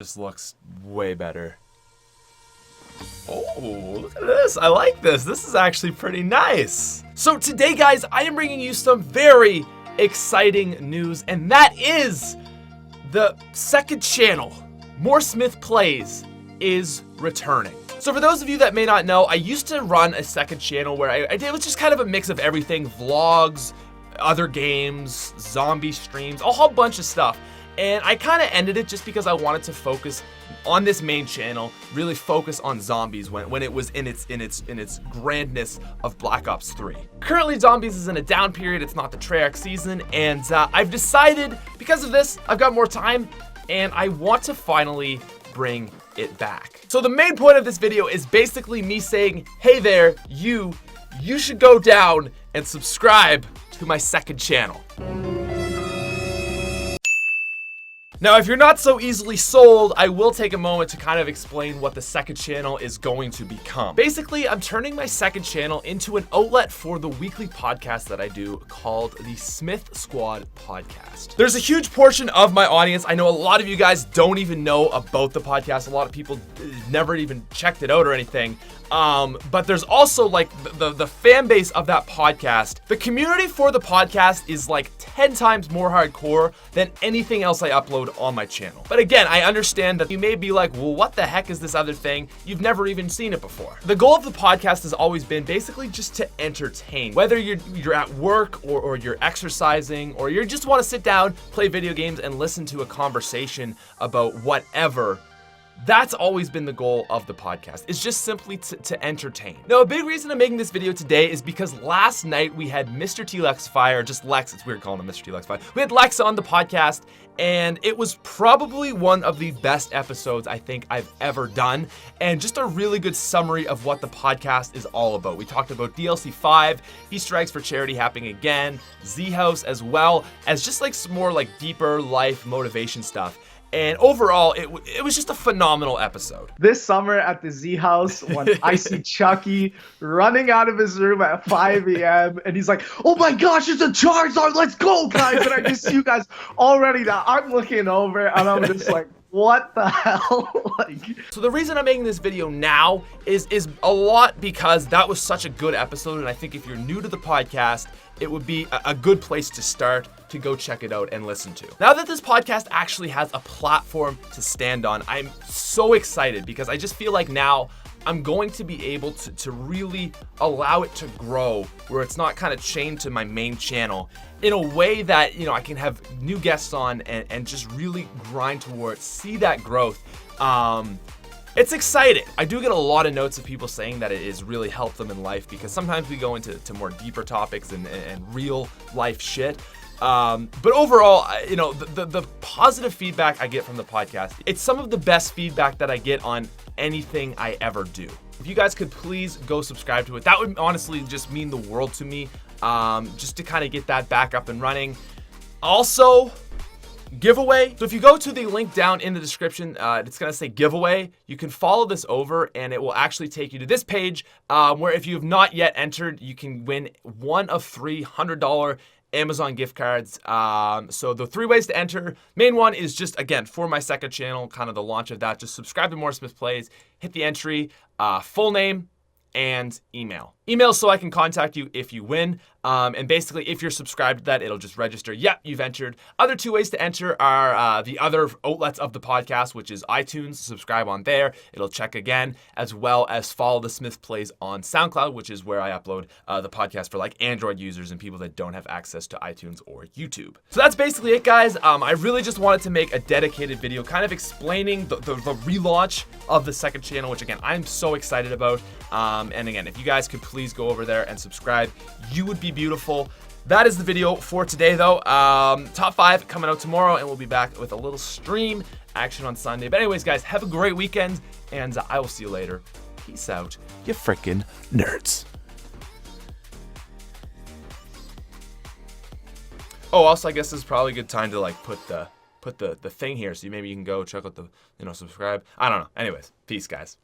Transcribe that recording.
This looks way better. Oh, look at this. I like this. This is actually pretty nice. So today, guys, I am bringing you some very exciting news, and that is the second channel, More Smith Plays, is returning. So for those of you that may not know, I used to run a second channel where it was just kind of a mix of everything, vlogs, other games, zombie streams, a whole bunch of stuff. And I kind of ended it just because I wanted to focus on this main channel, really focus on zombies when it was in its grandness of Black Ops 3. Currently, zombies is in a down period. It's not the Treyarch season, and I've decided because of this, I've got more time, and I want to finally bring it back. So the main point of this video is basically me saying, hey there, you should go down and subscribe to my second channel. Now, if you're not so easily sold, I will take a moment to kind of explain what the second channel is going to become. Basically, I'm turning my second channel into an outlet for the weekly podcast that I do called the SmithSquad Podcast. There's a huge portion of my audience. I know a lot of you guys don't even know about the podcast. A lot of people never even checked it out or anything. But there's also like the fan base of that podcast. The community for the podcast is like 10 times more hardcore than anything else I upload on my channel. But again, I understand that you may be like, well, what the heck is this other thing? You've never even seen it before. The goal of the podcast has always been basically just to entertain. Whether you're at work or you're exercising or you just want to sit down, play video games and listen to a conversation about whatever. That's always been the goal of the podcast. It's just simply to entertain. Now, a big reason I'm making this video today is because last night we had Mr. T-Lex Fire, just Lex, it's weird calling him Mr. T-Lex Fire. We had Lex on the podcast, and it was probably one of the best episodes I think I've ever done, and just a really good summary of what the podcast is all about. We talked about DLC 5, Easter eggs for charity happening again, Z-House, as well as just like some more like deeper life motivation stuff. And overall, it was just a phenomenal episode. This summer at the Z House, when I see Chucky running out of his room at 5 a.m. and he's like, oh my gosh, it's a Charizard, let's go, guys. And I just see you guys already now. I'm looking over and I'm just like, what the hell? So the reason I'm making this video now is a lot because that was such a good episode, and I think if you're new to the podcast, it would be a good place to start to go check it out and listen to. Now that this podcast actually has a platform to stand on, I'm so excited because I just feel like now I'm going to be able to really allow it to grow where it's not kind of chained to my main channel in a way that, you know, I can have new guests on and just really grind towards, see that growth. It's exciting. I do get a lot of notes of people saying that it has really helped them in life because sometimes we go into more deeper topics and real life shit. But overall, you know, the positive feedback I get from the podcast, it's some of the best feedback that I get on anything I ever do. If you guys could please go subscribe to it, that would honestly just mean the world to me, just to kind of get that back up and running. Also, giveaway. So if you go to the link down in the description, it's going to say giveaway. You can follow this over and it will actually take you to this page where if you have not yet entered, you can win one of three $100 Amazon gift cards. So the 3 ways to enter. Main one is just, again, for my second channel, kind of the launch of that. Just subscribe to More Smith Plays, hit the entry, full name, and email. Email so I can contact you if you win. And basically, if you're subscribed to that, it'll just register. Yep, you've entered. Other 2 ways to enter are the other outlets of the podcast, which is iTunes. Subscribe on there. It'll check again, as well as follow the Smith Plays on SoundCloud, which is where I upload the podcast for like Android users and people that don't have access to iTunes or YouTube. So that's basically it, guys. I really just wanted to make a dedicated video kind of explaining the relaunch of the second channel, which again, I'm so excited about. And again, if you guys could please go over there and subscribe, you would be beautiful. That is the video for today, though. Top 5 coming out tomorrow, and we'll be back with a little stream action on Sunday. But anyways, guys, have a great weekend, and I will see you later. Peace out, you freaking nerds. Oh, also, I guess this is probably a good time to like put the thing here, so maybe you can go check out the, subscribe. I don't know. Anyways, peace, guys.